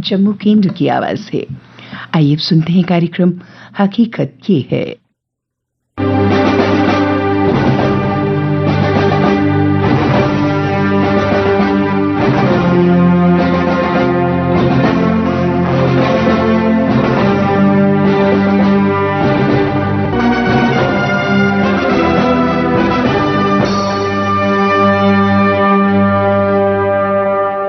जम्मू केंद्र की आवाज से। आइए सुनते हैं कार्यक्रम हकीकत ये है।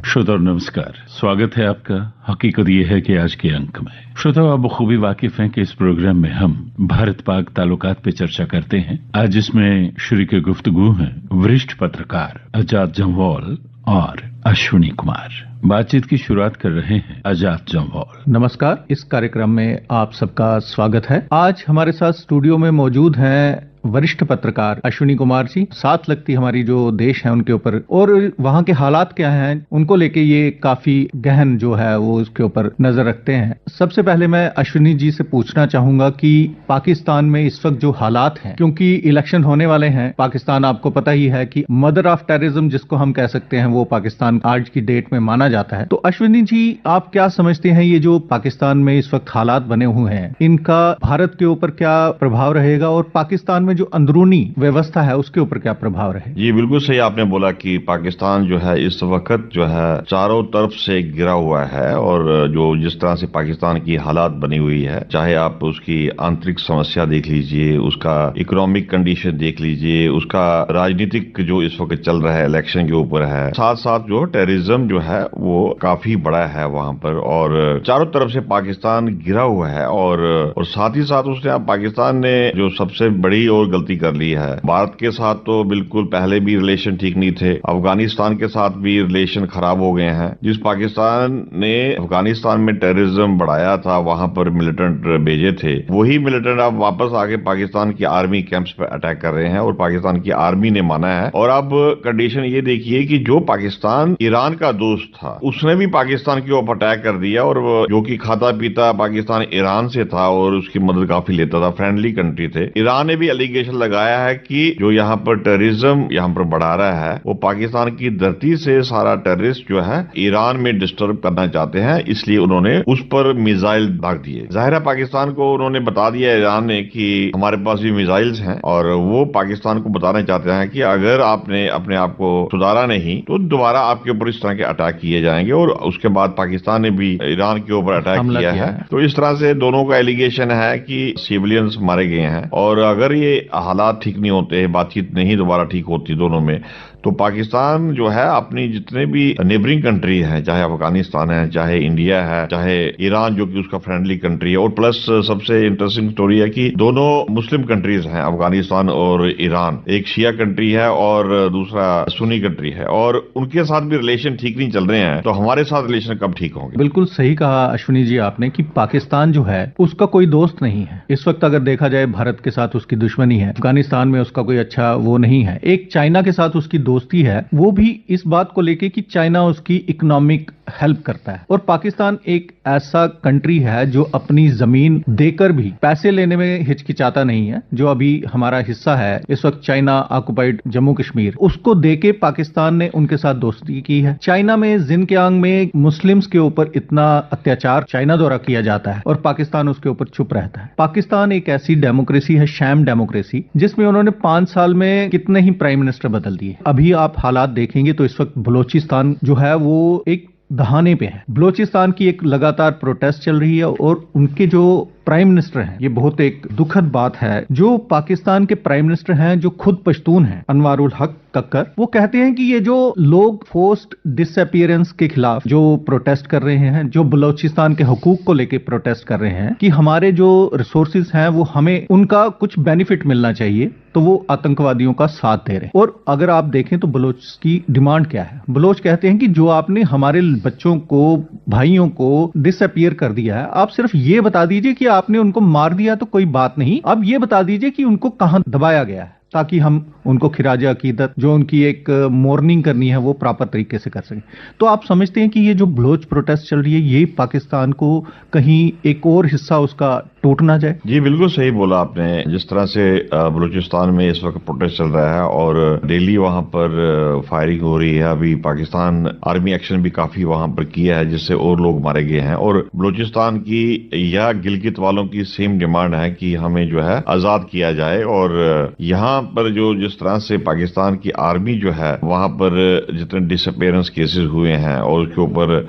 श्रोताओं नमस्कार, स्वागत है आपका हकीकत ये है कि आज के अंक में। श्रोताओं आप बखूबी वाकिफ हैं कि इस प्रोग्राम में हम भारत पाक ताल्लुकात पे चर्चा करते हैं। आज इसमें शरीक गुफ्तगू हैं वरिष्ठ पत्रकार आजाद जम्वाल और अश्विनी कुमार। बातचीत की शुरुआत कर रहे हैं आजाद जम्वाल। नमस्कार, इस कार्यक्रम में आप सबका स्वागत है। आज हमारे साथ स्टूडियो में मौजूद हैं वरिष्ठ पत्रकार अश्विनी कुमार जी। साथ लगती हमारी जो देश है उनके ऊपर और वहाँ के हालात क्या हैं उनको लेके ये काफी गहन जो है वो उसके ऊपर नजर रखते हैं। सबसे पहले मैं अश्विनी जी से पूछना चाहूंगा कि पाकिस्तान में इस वक्त जो हालात हैं, क्योंकि इलेक्शन होने वाले हैं, पाकिस्तान आपको पता ही है कि मदर ऑफ टेररिज्म जिसको हम कह सकते हैं वो पाकिस्तान आज की डेट में माना जाता है। तो अश्विनी जी आप क्या समझते हैं ये जो पाकिस्तान में इस वक्त हालात बने हुए हैं इनका भारत के ऊपर क्या प्रभाव रहेगा और पाकिस्तान जो अंदरूनी व्यवस्था है उसके ऊपर क्या प्रभाव रहे? जी बिल्कुल सही आपने बोला कि पाकिस्तान जो है इस वक्त जो है चारों तरफ से घिरा हुआ है और जो जिस तरह से पाकिस्तान की हालात बनी हुई है, चाहे आप उसकी आंतरिक समस्या देख लीजिए, उसका इकोनॉमिक कंडीशन देख लीजिए, उसका राजनीतिक जो इस वक्त चल रहा है इलेक्शन के ऊपर है, साथ साथ जो टेररिज्म जो है वो काफी बड़ा है वहां पर और चारों तरफ से पाकिस्तान घिरा हुआ है और साथ ही साथ उसने पाकिस्तान ने जो सबसे बड़ी और गलती कर ली है। भारत के साथ तो बिल्कुल पहले भी रिलेशन ठीक नहीं थे, अफगानिस्तान के साथ भी रिलेशन खराब हो गए हैं। जिस पाकिस्तान ने अफगानिस्तान में टेररिज्म बढ़ाया था, वहां पर मिलिटेंट भेजे थे, वही मिलिटेंट अब वापस आके पाकिस्तान की आर्मी कैंप्स पर अटैक कर रहे हैं और पाकिस्तान की आर्मी ने माना है। और अब कंडीशन ये देखिए कि जो पाकिस्तान ईरान का दोस्त था उसने भी पाकिस्तान के ऊपर अटैक कर दिया और जो कि खाता पीता पाकिस्तान ईरान से था और उसकी मदद काफी लेता था, फ्रेंडली कंट्री थे। ईरान ने भी एलिगेशन लगाया है कि जो यहाँ पर टेररिज्म यहाँ पर बढ़ा रहा है वो पाकिस्तान की धरती से सारा टेररिस्ट जो है ईरान में डिस्टर्ब करना चाहते हैं, इसलिए उन्होंने उस पर मिसाइल दाग दिए। जाहिर है पाकिस्तान को उन्होंने बता दिया ईरान ने कि हमारे पास भी मिसाइल्स हैं और वो पाकिस्तान को बताना चाहते हैं कि अगर आपने अपने आप को सुधारा नहीं तो दोबारा आपके ऊपर इस तरह के अटैक किए जाएंगे। और उसके बाद पाकिस्तान ने भी ईरान के ऊपर अटैक किया है। तो इस तरह से दोनों का एलिगेशन है कि सिविलियंस मारे गए हैं और अगर ये हालात ठीक नहीं होते, बातचीत नहीं दोबारा ठीक होती दोनों में, तो पाकिस्तान जो है अपनी जितने भी नेबरिंग कंट्री हैं, चाहे अफगानिस्तान है, चाहे इंडिया है, चाहे ईरान जो कि उसका फ्रेंडली कंट्री है, और प्लस सबसे इंटरेस्टिंग स्टोरी है कि दोनों मुस्लिम कंट्रीज हैं, अफगानिस्तान और ईरान। एक शिया कंट्री है और दूसरा सुन्नी कंट्री है और उनके साथ भी रिलेशन ठीक नहीं चल रहे हैं, तो हमारे साथ रिलेशन कब ठीक होंगे? बिल्कुल सही कहा अश्विनी जी आपने कि पाकिस्तान जो है उसका कोई दोस्त नहीं है इस वक्त। अगर देखा जाए भारत के साथ उसकी दुश्मनी है, अफगानिस्तान में उसका कोई अच्छा वो नहीं है। एक चाइना के साथ उसकी दोस्ती है, वो भी इस बात को लेके कि चाइना उसकी इकोनॉमिक हेल्प करता है। और पाकिस्तान एक ऐसा कंट्री है जो अपनी जमीन देकर भी पैसे लेने में हिचकिचाता नहीं है। जो अभी हमारा हिस्सा है इस वक्त चाइना ऑक्युपाइड जम्मू कश्मीर, उसको देके पाकिस्तान ने उनके साथ दोस्ती की है। चाइना में जिनजियांग में मुस्लिम्स के ऊपर इतना अत्याचार चाइना द्वारा किया जाता है और पाकिस्तान उसके ऊपर चुप रहता है। पाकिस्तान एक ऐसी डेमोक्रेसी है, शैम डेमोक्रेसी, जिसमें उन्होंने 5 साल में कितने ही प्राइम मिनिस्टर बदल दिए। अभी आप हालात देखेंगे तो इस वक्त बलोचिस्तान जो है वो एक दहाने पे है। बलोचिस्तान की एक लगातार प्रोटेस्ट चल रही है और उनके जो प्राइम मिनिस्टर हैं, ये बहुत एक दुखद बात है, जो पाकिस्तान के प्राइम मिनिस्टर हैं जो खुद पश्तून हैं, अनवारुल हक कक्कर, वो कहते हैं कि ये जो लोग फोर्स्ड डिसअपीयरेंस के खिलाफ जो प्रोटेस्ट कर रहे हैं, जो बलोचिस्तान के हुकूक को लेके प्रोटेस्ट कर रहे हैं कि हमारे जो रिसोर्सेज हैं वो हमें उनका कुछ बेनिफिट मिलना चाहिए, तो वो आतंकवादियों का साथ दे रहे हैं। और अगर आप देखें तो बलोच की डिमांड क्या है? बलोच कहते हैं कि जो आपने हमारे बच्चों को, भाइयों को डिसअपीयर कर दिया है, आप सिर्फ ये बता दीजिए कि आपने उनको मार दिया तो कोई बात नहीं, अब ये बता दीजिए कि उनको कहां दबाया गया है ताकि हम उनको खिराज अकीदत जो उनकी एक मोर्निंग करनी है वो प्रॉपर तरीके से कर सकें। तो आप समझते हैं कि ये जो बलोच प्रोटेस्ट चल रही है ये पाकिस्तान को कहीं एक और हिस्सा उसका टूट ना जाए? जी बिल्कुल सही बोला आपने। जिस तरह से बलूचिस्तान में इस वक्त प्रोटेस्ट चल रहा है और डेली वहां पर फायरिंग हो रही है, अभी पाकिस्तान आर्मी एक्शन भी काफी वहां पर किया है जिससे और लोग मारे गए हैं, और बलूचिस्तान की या गिलगित वालों की सेम डिमांड है कि हमें जो है आजाद किया जाए। और यहाँ पर जो जिस तरह से पाकिस्तान की आर्मी जो है वहां पर जितने डिसअपेयरेंस केसेस हुए हैं और उसके ऊपर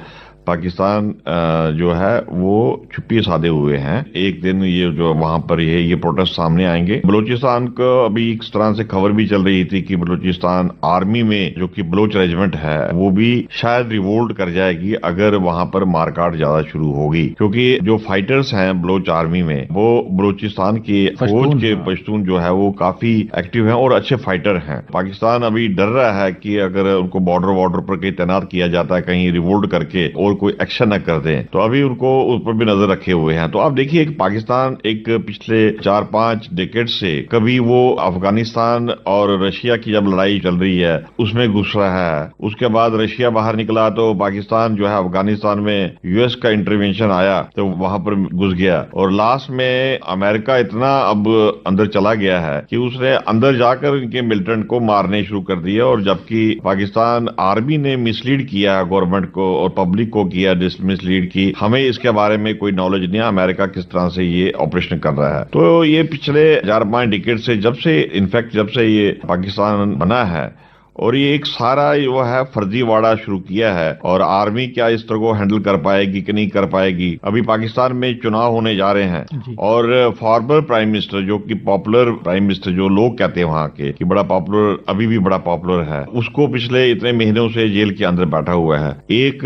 पाकिस्तान जो है वो चुप्पी साधे हुए हैं। एक दिन ये जो वहां पर ये प्रोटेस्ट सामने आएंगे। बलूचिस्तान को अभी इस तरह से खबर भी चल रही थी कि बलूचिस्तान आर्मी में जो कि बलोच रेजिमेंट है वो भी शायद रिवोल्ट कर जाएगी अगर वहां पर मारकाट ज्यादा शुरू होगी, क्योंकि जो फाइटर्स हैं बलोच आर्मी में वो बलूचिस्तान के फौज के पश्तून जो है वो काफी एक्टिव हैं और अच्छे फाइटर हैं। पाकिस्तान अभी डर रहा है कि अगर उनको बॉर्डर पर कहीं तैनात किया जाता है कहीं रिवोल्ट करके और कोई एक्शन न कर दें, तो अभी उनको उस पर भी नजर रखे हुए हैं। तो आप देखिए पाकिस्तान एक पिछले 4-5 डिकेड से कभी वो अफगानिस्तान और रशिया की जब लड़ाई चल रही है उसमें घुस रहा है, उसके बाद रशिया बाहर निकला तो पाकिस्तान जो है अफगानिस्तान में यूएस का इंटरवेंशन आया तो वहां पर घुस गया, और लास्ट में अमेरिका इतना अब अंदर चला गया है कि उसने अंदर जाकर इनके मिलिटेंट को मारने शुरू कर दिया। और जबकि पाकिस्तान आर्मी ने मिसलीड किया गवर्नमेंट को और पब्लिक को किया मिसलीड की, हमें इसके बारे में कोई नॉलेज नहीं है अमेरिका किस तरह से ये ऑपरेशन कर रहा है। तो ये पिछले 4-5 डिकेड से जब से ये पाकिस्तान बना है और ये एक सारा वो है फर्जीवाड़ा शुरू किया है, और आर्मी क्या इस तरह को हैंडल कर पाएगी कि नहीं कर पाएगी। अभी पाकिस्तान में चुनाव होने जा रहे हैं और फॉर्मर प्राइम मिनिस्टर जो कि पॉपुलर प्राइम मिनिस्टर जो लोग कहते हैं वहां के कि बड़ा पॉपुलर, अभी भी बड़ा पॉपुलर है, उसको पिछले इतने महीनों से जेल के अंदर बैठा हुआ है। एक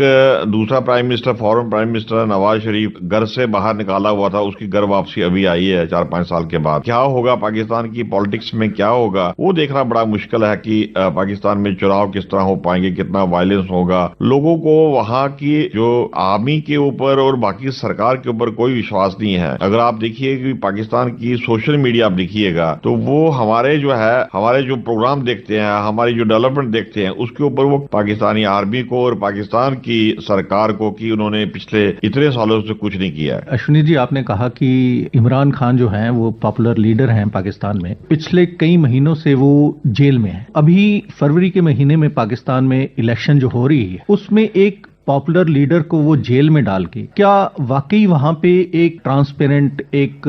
दूसरा prime minister former prime minister Nawaz Sharif घर से बाहर निकाला हुआ था, उसकी घर वापसी अभी आई है 4-5 साल के बाद। क्या होगा पाकिस्तान की पॉलिटिक्स में, क्या होगा वो देखना बड़ा मुश्किल है कि पाकिस्तान में चुनाव किस तरह हो पाएंगे, कितना वायलेंस होगा। लोगों को वहां की जो आर्मी के ऊपर और बाकी सरकार के ऊपर कोई विश्वास नहीं है। अगर आप देखिए कि पाकिस्तान की सोशल मीडिया आप देखिएगा तो वो हमारे जो प्रोग्राम देखते हैं, हमारी जो डेवलपमेंट देखते हैं, उसके ऊपर वो पाकिस्तानी आर्मी को और पाकिस्तान की सरकार को कि उन्होंने पिछले इतने सालों से कुछ नहीं किया। अश्विनी जी, आपने कहा कि इमरान खान जो है वो पॉपुलर लीडर हैं पाकिस्तान में, पिछले कई महीनों से वो जेल में है। अभी फरवरी के महीने में पाकिस्तान में इलेक्शन जो हो रही है उसमें एक पॉपुलर लीडर को वो जेल में डाल के, क्या वाकई वहां पे एक ट्रांसपेरेंट, एक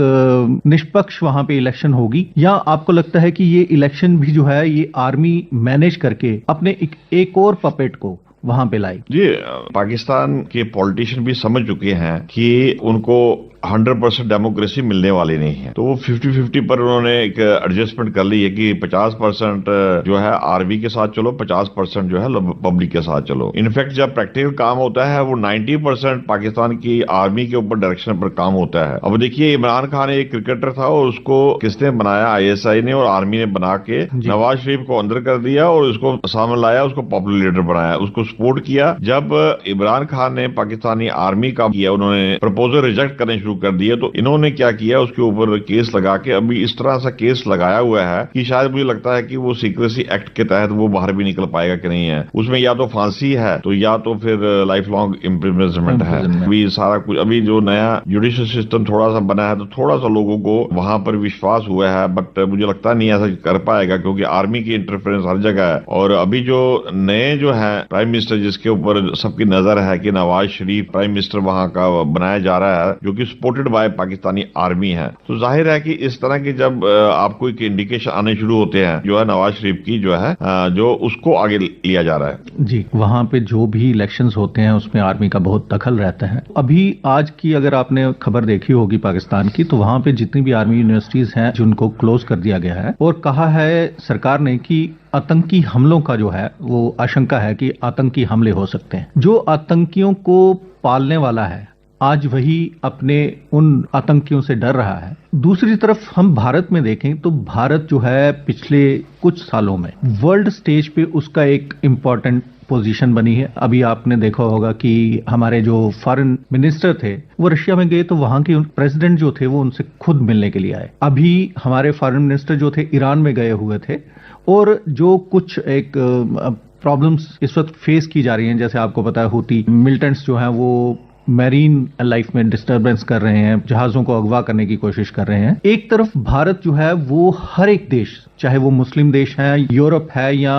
निष्पक्ष वहां पे इलेक्शन होगी, या आपको लगता है कि ये इलेक्शन भी जो है ये आर्मी मैनेज करके अपने एक और पपेट को वहां पे लाई? जी, पाकिस्तान के पॉलिटिशियन भी समझ चुके हैं कि उनको 100% डेमोक्रेसी मिलने वाली नहीं है, तो वो 50-50 पर उन्होंने एक एडजस्टमेंट कर ली है कि 50% जो है आर्मी के साथ चलो, 50% जो है पब्लिक के साथ चलो। इनफैक्ट जब प्रैक्टिकल काम होता है वो 90% पाकिस्तान की आर्मी के ऊपर डायरेक्शन पर काम होता है। अब देखिए इमरान खान एक क्रिकेटर था और उसको किसने बनाया, ISI ने और आर्मी ने बना के नवाज शरीफ को अंदर कर दिया और उसको सामने लाया, उसको पॉपुलर लीडर बनाया, उसको सपोर्ट किया। जब इमरान खान ने पाकिस्तानी आर्मी का किया, उन्होंने प्रपोजल रिजेक्ट करने कर दिया, तो इन्होंने क्या किया, उसके ऊपर केस लगा के अभी इस तरह सा केस लगाया हुआ है कि शायद मुझे लगता है कि वो सीक्रेसी एक्ट के तहत वो बाहर भी निकल पाएगा कि नहीं है। उसमें या तो फांसी है तो या तो फिर लाइफ लॉन्ग इम्प्रिजनमेंट है। अभी सारा कुछ, अभी जो नया जुडिशियल सिस्टम थोड़ा सा बना है तो थोड़ा सा लोगों को वहां पर विश्वास हुआ है, बट मुझे लगता नहीं ऐसा कर पाएगा क्योंकि आर्मी की इंटरफेरेंस हर जगह है। और अभी जो नए जो है प्राइम मिनिस्टर जिसके ऊपर सबकी नजर है कि नवाज शरीफ प्राइम मिनिस्टर वहां का बनाया जा रहा है, जो कि सपोर्टेड बाय पाकिस्तानी आर्मी है, तो जाहिर है कि इस तरह की जब आपको एक इंडिकेशन आने शुरू होते हैं जो है नवाज शरीफ की जो है जो उसको आगे लिया जा रहा है। जी, वहां पे जो भी इलेक्शंस होते हैं उसमें आर्मी का बहुत दखल रहता है। अभी आज की अगर आपने खबर देखी होगी पाकिस्तान की, तो वहां पे जितनी भी आर्मी यूनिवर्सिटीज हैं जिनको क्लोज कर दिया गया है और कहा है सरकार ने कि आतंकी हमलों का जो है वो आशंका है कि आतंकी हमले हो सकते हैं। जो आतंकियों को पालने वाला है आज वही अपने उन आतंकियों से डर रहा है। दूसरी तरफ हम भारत में देखें तो भारत जो है पिछले कुछ सालों में वर्ल्ड स्टेज पे उसका एक इम्पॉर्टेंट पोजीशन बनी है। अभी आपने देखा होगा कि हमारे जो फॉरेन मिनिस्टर थे वो रशिया में गए तो वहां के प्रेसिडेंट जो थे वो उनसे खुद मिलने के लिए आए। अभी हमारे फॉरेन मिनिस्टर जो थे ईरान में गए हुए थे, और जो कुछ एक प्रॉब्लम्स इस वक्त फेस की जा रही हैं, जैसे आपको पता है हूती मिलिटेंट्स जो हैं वो मैरीन लाइफ में डिस्टरबेंस कर रहे हैं, जहाजों को अगवा करने की कोशिश कर रहे हैं। एक तरफ भारत जो है वो हर एक देश, चाहे वो मुस्लिम देश है, यूरोप है या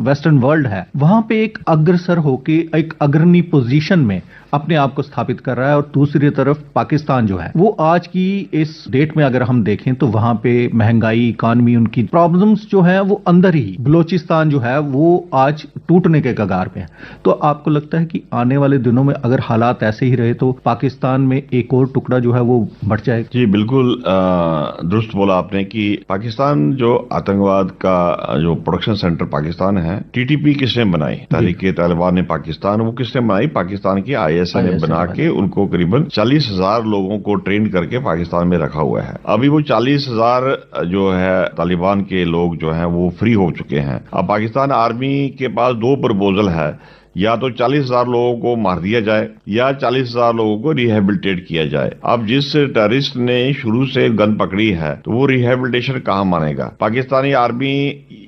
वेस्टर्न वर्ल्ड है, वहां पे एक अग्रसर होके एक अग्रणी पोजीशन में अपने आप को स्थापित कर रहा है। और दूसरी तरफ पाकिस्तान जो है वो आज की इस डेट में अगर हम देखें तो वहां पे महंगाई, इकॉनमी, उनकी प्रॉब्लम्स जो है वो अंदर ही, बलोचिस्तान जो है वो आज टूटने के कगार पे है। तो आपको लगता है कि आने वाले दिनों में अगर हालात ऐसे ही रहे तो पाकिस्तान में एक और टुकड़ा जो है वो बढ़ जाएगा? जी बिल्कुल दुरुस्त बोला आपने कि पाकिस्तान जो आतंकवाद का जो प्रोडक्शन सेंटर पाकिस्तान है, टीटीपी किसने बनाई? तहरीके तालिबान ने पाकिस्तान, वो किसने बनाई? पाकिस्तान की आईएसआई ने बना के उनको करीबन 40,000 लोगों को ट्रेन करके पाकिस्तान में रखा हुआ है। अभी वो 40,000 जो है तालिबान के लोग जो हैं वो फ्री हो चुके हैं। अब पाकिस्तान आर्मी के पास दो प्रपोजल है, या तो 40,000 लोगों को मार दिया जाए या 40,000 लोगों को रिहेबिलिटेट किया जाए। अब जिस टेररिस्ट ने शुरू से गन पकड़ी है तो वो रिहेबिलिटेशन कहाँ मानेगा? पाकिस्तानी आर्मी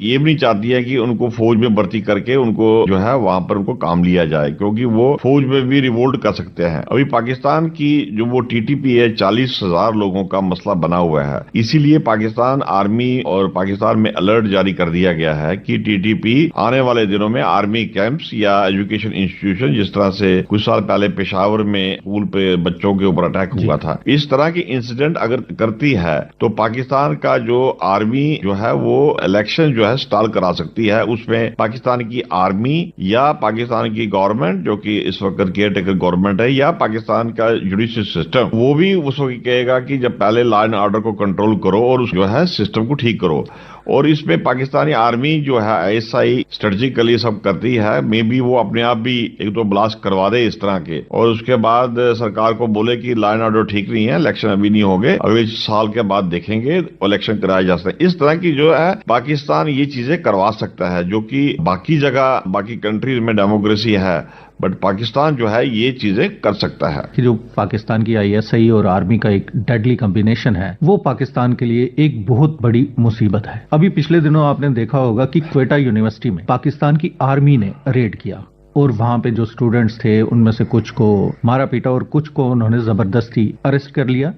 ये भी नहीं चाहती है कि उनको फौज में भर्ती करके उनको जो है वहां पर उनको काम लिया जाए, क्योंकि वो फौज में भी रिवोल्ट कर सकते हैं। अभी पाकिस्तान की जो वो टीटीपी है, 40,000 लोगों का मसला बना हुआ है। इसीलिए पाकिस्तान आर्मी और पाकिस्तान में अलर्ट जारी कर दिया गया है कि टीटीपी आने वाले दिनों में आर्मी कैंप्स या एजुकेशन इंस्टीट्यूशन, जिस तरह से कुछ साल पहले पेशावर में स्कूल पे बच्चों के ऊपर अटैक हुआ था, इस तरह की इंसिडेंट अगर करती है तो पाकिस्तान का जो आर्मी जो है वो इलेक्शन जो है स्टॉल करा सकती है। उसमें पाकिस्तान की आर्मी या पाकिस्तान की गवर्नमेंट, जो कि इस वक्त केयर टेकर गवर्नमेंट है, या पाकिस्तान का जुडिशियल सिस्टम, वो भी उस वक्त कहेगा कि जब पहले लॉ एंड ऑर्डर को कंट्रोल करो और उस जो है सिस्टम को ठीक करो। और इसमें पाकिस्तानी आर्मी जो है ऐसा स्ट्रेटेजिकली सब करती है। मे बी वो अपने आप भी एक दो ब्लास्ट करवा दे इस तरह के, और उसके बाद सरकार को बोले कि लॉ एंड ऑर्डर ठीक नहीं है, इलेक्शन अभी नहीं होंगे, अगले साल के बाद देखेंगे, इलेक्शन कराए जा सकते हैं। इस तरह की जो है पाकिस्तान ये चीजें करवा सकता है, जो कि बाकी जगह बाकी कंट्रीज में डेमोक्रेसी है, बट पाकिस्तान जो है ये चीजें कर सकता है। कि जो पाकिस्तान की आईएसआई और आर्मी का एक डेडली कॉम्बिनेशन है, वो पाकिस्तान के लिए एक बहुत बड़ी मुसीबत है। अभी पिछले दिनों आपने देखा होगा कि क्वेटा यूनिवर्सिटी में पाकिस्तान की आर्मी ने रेड किया और वहां पे जो स्टूडेंट्स थे उनमें से कुछ को मारा पीटा और कुछ को उन्होंने जबरदस्ती अरेस्ट कर लिया।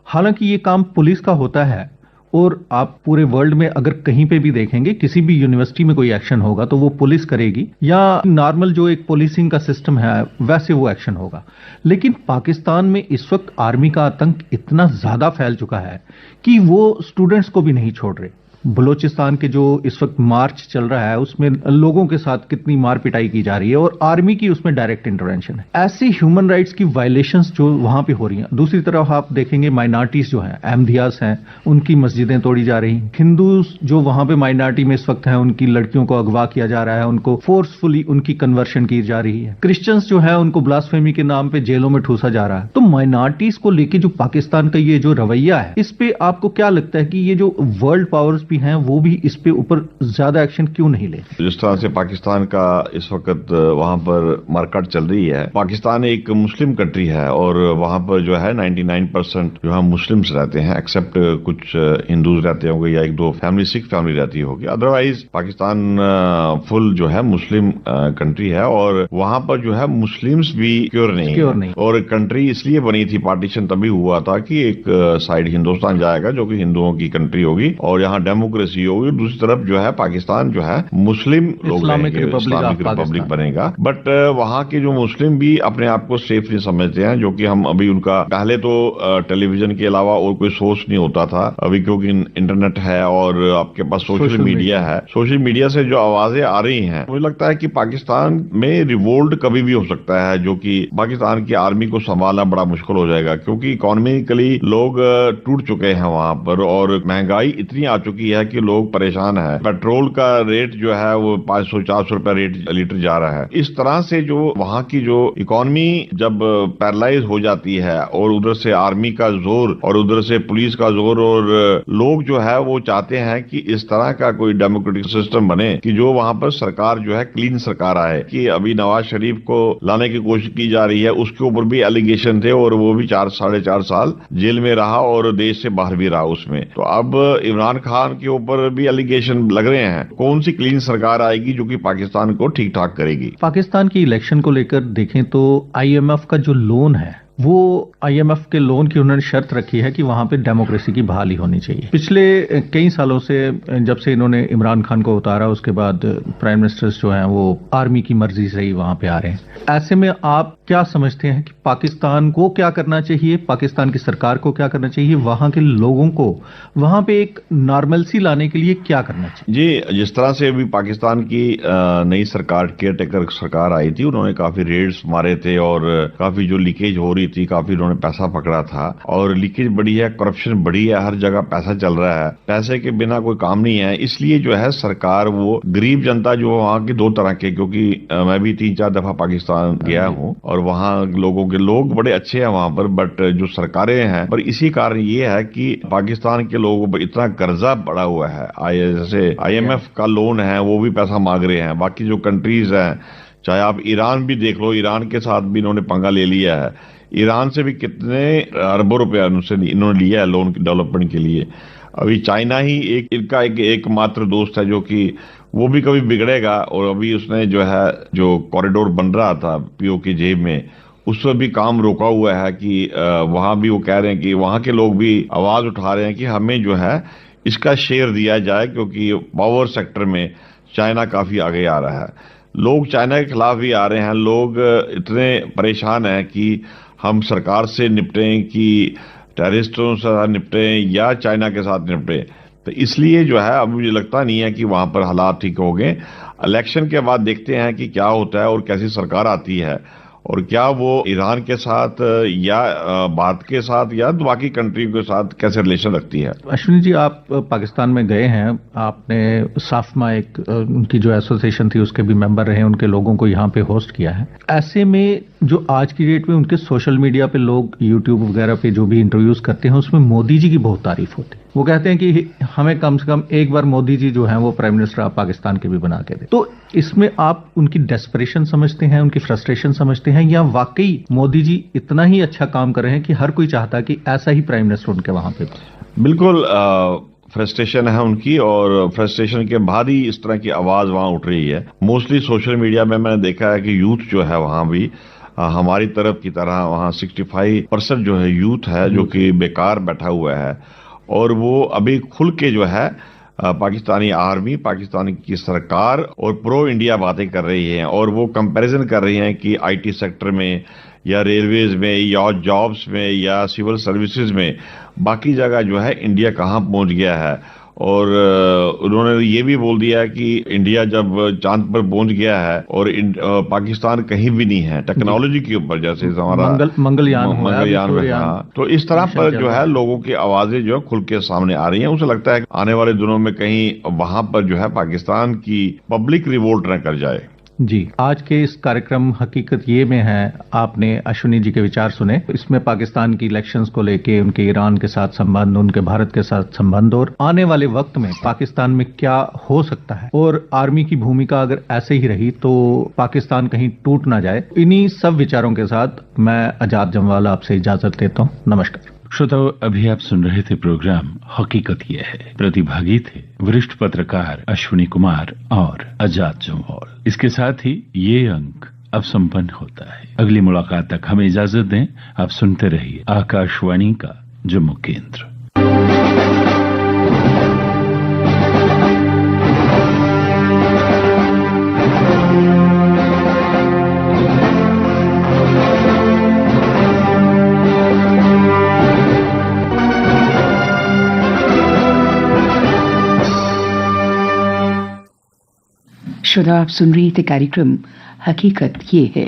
हालांकि ये काम पुलिस का होता है, और आप पूरे वर्ल्ड में अगर कहीं पे भी देखेंगे, किसी भी यूनिवर्सिटी में कोई एक्शन होगा तो वो पुलिस करेगी, या नॉर्मल जो एक पुलिसिंग का सिस्टम है वैसे वो एक्शन होगा। लेकिन पाकिस्तान में इस वक्त आर्मी का आतंक इतना ज्यादा फैल चुका है कि वो स्टूडेंट्स को भी नहीं छोड़ रहे। बलोचिस्तान के जो इस वक्त मार्च चल रहा है उसमें लोगों के साथ कितनी मार पिटाई की जा रही है और आर्मी की उसमें डायरेक्ट इंटरवेंशन है। ऐसी ह्यूमन राइट्स की वायलेशंस जो वहां पे हो रही हैं। दूसरी तरफ आप देखेंगे माइनॉरिटीज जो हैं, अहमदियास हैं, उनकी मस्जिदें तोड़ी जा रही हैं। हिंदूज जो वहां पे माइनॉरिटी में इस वक्त हैं, उनकी लड़कियों को अगवा किया जा रहा है, उनको फोर्सफुली उनकी कन्वर्शन की जा रही है। क्रिश्चियंस जो है उनको ब्लास्फेमी के नाम पे जेलों में ठूसा जा रहा है। तो माइनॉरिटीज को लेके जो पाकिस्तान का ये जो रवैया है, इस पे आपको क्या लगता है कि ये जो वर्ल्ड पावर्स भी हैं वो भी इस पे ऊपर ज्यादा एक्शन क्यों नहीं ले? जिस तरह से पाकिस्तान का इस वक्त वहां पर मार्केट चल रही है, पाकिस्तान एक मुस्लिम कंट्री है और वहां पर जो है 99% जो है मुस्लिम्स रहते हैं, एक्सेप्ट कुछ हिंदूज रहते होंगे या एक दो फैमिली, सिख फैमिली रहती होगी। अदरवाइज पाकिस्तान फुल जो है मुस्लिम कंट्री है और वहां पर जो है मुस्लिम्स भी क्योर नहीं। और कंट्री इसलिए बनी थी, पार्टीशन तभी हुआ था कि एक साइड हिंदुस्तान जाएगा जो कि हिंदुओं की कंट्री होगी और यहाँ डेमोक्रेसी होगी, दूसरी तरफ जो है पाकिस्तान जो है मुस्लिम लोग इस्लामिक रिपब्लिक बनेगा। बट वहां के जो मुस्लिम भी अपने आप को सेफ नहीं समझते हैं, जो कि हम अभी उनका पहले तो टेलीविजन के अलावा और कोई सोर्स नहीं होता था। अभी क्योंकि इंटरनेट है और आपके पास सोशल मीडिया है, सोशल मीडिया से जो आवाजें आ रही हैं, मुझे लगता है कि पाकिस्तान में रिवोल्ट कभी भी हो सकता है, जो कि पाकिस्तान की आर्मी को संभालना बड़ा मुश्किल हो जाएगा, क्योंकि इकोनॉमिकली लोग टूट चुके हैं वहां पर और महंगाई इतनी आ चुकी है कि लोग परेशान है। पेट्रोल का रेट जो है वो 500-400 रुपए रेट लीटर जा रहा है। इस तरह से जो वहां की जो इकोनॉमी जब पैरालाइज हो जाती है और उधर से आर्मी का जोर और उधर से पुलिस का जोर और लोग जो है वो चाहते हैं कि इस तरह का कोई डेमोक्रेटिक सिस्टम बने कि जो वहां पर सरकार जो है क्लीन सरकार आए। कि अभी नवाज शरीफ को लाने की कोशिश की जा रही है, उसके ऊपर भी एलिगेशन थे और वो भी 4 साढ़े 4 साल जेल में रहा और देश से बाहर भी रहा उसमें। तो अब इमरान खान के ऊपर भी एलिगेशन लग रहे हैं। कौन सी क्लीन सरकार आएगी जो कि पाकिस्तान को ठीक ठाक करेगी? पाकिस्तान की इलेक्शन को लेकर देखें तो IMF का जो लोन है वो IMF के लोन की उन्होंने शर्त रखी है कि वहां पे डेमोक्रेसी की बहाली होनी चाहिए। पिछले कई सालों से जब से इन्होंने इमरान खान को उतारा उसके बाद प्राइम मिनिस्टर्स जो हैं वो आर्मी की मर्जी से ही वहां पे आ रहे हैं। ऐसे में आप क्या समझते हैं कि पाकिस्तान को क्या करना चाहिए, पाकिस्तान की सरकार को क्या करना चाहिए, वहां के लोगों को वहां पे एक नॉर्मलसी लाने के लिए क्या करना चाहिए? जी, जिस तरह से अभी पाकिस्तान की नई सरकार, केयर टेकर सरकार आई थी, उन्होंने काफी रेड्स मारे थे और काफी जो लीकेज हो रही थी, काफी उन्होंने पैसा पकड़ा था और लीकेज बढ़ी है, करप्शन बढ़ी है, हर जगह पैसा चल रहा है, पैसे के बिना कोई काम नहीं है। इसलिए जो है सरकार वो गरीब जनता जो वहाँ की दो तरह के, क्योंकि मैं भी 3-4 दफा पाकिस्तान गया हूँ और वहाँ लोग बड़े अच्छे हैं वहाँ पर, बट जो सरकारें हैं, पर इसी कारण ये है कि पाकिस्तान के लोगों पर इतना कर्जा पड़ा हुआ है। जैसे IMF का लोन है वो भी पैसा मांग रहे हैं, बाकी जो कंट्रीज हैं, चाहे आप ईरान भी देख लो, ईरान के साथ भी इन्होंने पंगा ले लिया है। ईरान से भी कितने अरबों रुपया इन्होंने लिया है लोन डेवलपमेंट के लिए। अभी चाइना ही इनका एकमात्र दोस्त है जो कि वो भी कभी बिगड़ेगा, और अभी उसने जो कॉरिडोर बन रहा था POK जेब में, उस पर भी काम रोका हुआ है कि वहां भी वो कह रहे हैं कि वहां के लोग भी आवाज उठा रहे हैं कि हमें जो है इसका शेयर दिया जाए, क्योंकि पावर सेक्टर में चाइना काफी आगे आ रहा है। लोग चाइना के खिलाफ भी आ रहे हैं, लोग इतने परेशान हैं कि हम सरकार से निपटें कि टेररिस्टों से निपटें या चाइना के साथ निपटें। तो इसलिए जो है अब मुझे लगता नहीं है कि वहां पर हालात ठीक हो गए। इलेक्शन के बाद देखते हैं कि क्या होता है और कैसी सरकार आती है, और क्या वो ईरान के साथ या भारत के साथ या बाकी कंट्री के साथ कैसे रिलेशन रखती है। अश्विनी जी, आप पाकिस्तान में गए हैं, आपने साफमा एक उनकी जो एसोसिएशन थी उसके भी मेंबर रहे, उनके लोगों को यहाँ पे होस्ट किया है। ऐसे में जो आज की डेट में उनके सोशल मीडिया पे लोग यूट्यूब वगैरह पे जो भी इंटरव्यूज करते हैं उसमें मोदी जी की बहुत तारीफ होती है। वो कहते हैं कि हमें कम से कम एक बार मोदी जी जो हैं वो प्राइम मिनिस्टर आप पाकिस्तान के भी बना के दे। तो इसमें आप उनकी डेस्परेशन समझते हैं, उनकी फ्रस्ट्रेशन समझते हैं, या वाकई मोदी जी इतना ही अच्छा काम कर रहे हैं कि हर कोई चाहता है कि ऐसा ही प्राइम मिनिस्टर उनके वहां पे? बिल्कुल फ्रस्ट्रेशन है उनकी, और फ्रस्ट्रेशन के बाद ही इस तरह की आवाज वहां उठ रही है। मोस्टली सोशल मीडिया में मैंने देखा है कि यूथ जो है वहां भी हमारी तरफ की तरह वहां 65% जो है यूथ है जो कि बेकार बैठा हुआ है, और वो अभी खुल के जो है पाकिस्तानी आर्मी, पाकिस्तान की सरकार और प्रो इंडिया बातें कर रही हैं, और वो कंपैरिजन कर रही हैं कि IT सेक्टर में या रेलवेज में या जॉब्स में या सिविल सर्विसेज में बाकी जगह जो है इंडिया कहाँ पहुंच गया है। और उन्होंने ये भी बोल दिया कि इंडिया जब चांद पर पहुंच गया है और पाकिस्तान कहीं भी नहीं है टेक्नोलॉजी के ऊपर, जैसे हमारा मंगलयान में। हाँ, तो इस तरह पर जो है लोगों की आवाजें जो है खुल के सामने आ रही हैं। उसे लगता है आने वाले दिनों में कहीं वहां पर जो है पाकिस्तान की पब्लिक रिवोल्ट न कर जाए। जी, आज के इस कार्यक्रम हकीकत ये में है, आपने अश्विनी जी के विचार सुने। इसमें पाकिस्तान की इलेक्शंस को लेके, उनके ईरान के साथ संबंध, उनके भारत के साथ संबंध, और आने वाले वक्त में पाकिस्तान में क्या हो सकता है, और आर्मी की भूमिका अगर ऐसे ही रही तो पाकिस्तान कहीं टूट ना जाए। इन्हीं सब विचारों के साथ मैं आजाद जमवाल आपसे इजाजत लेता हूँ। नमस्कार। श्रोताओ, अभी आप सुन रहे थे प्रोग्राम हकीकत ये है। प्रतिभागी थे वरिष्ठ पत्रकार अश्विनी कुमार और आजाद जमवाल। इसके साथ ही ये अंक अब संपन्न होता है। अगली मुलाकात तक हमें इजाजत दें। आप सुनते रहिए आकाशवाणी का जम्मू केंद्र। श्रोता, आप सुन रहे थे कार्यक्रम हकीकत ये है।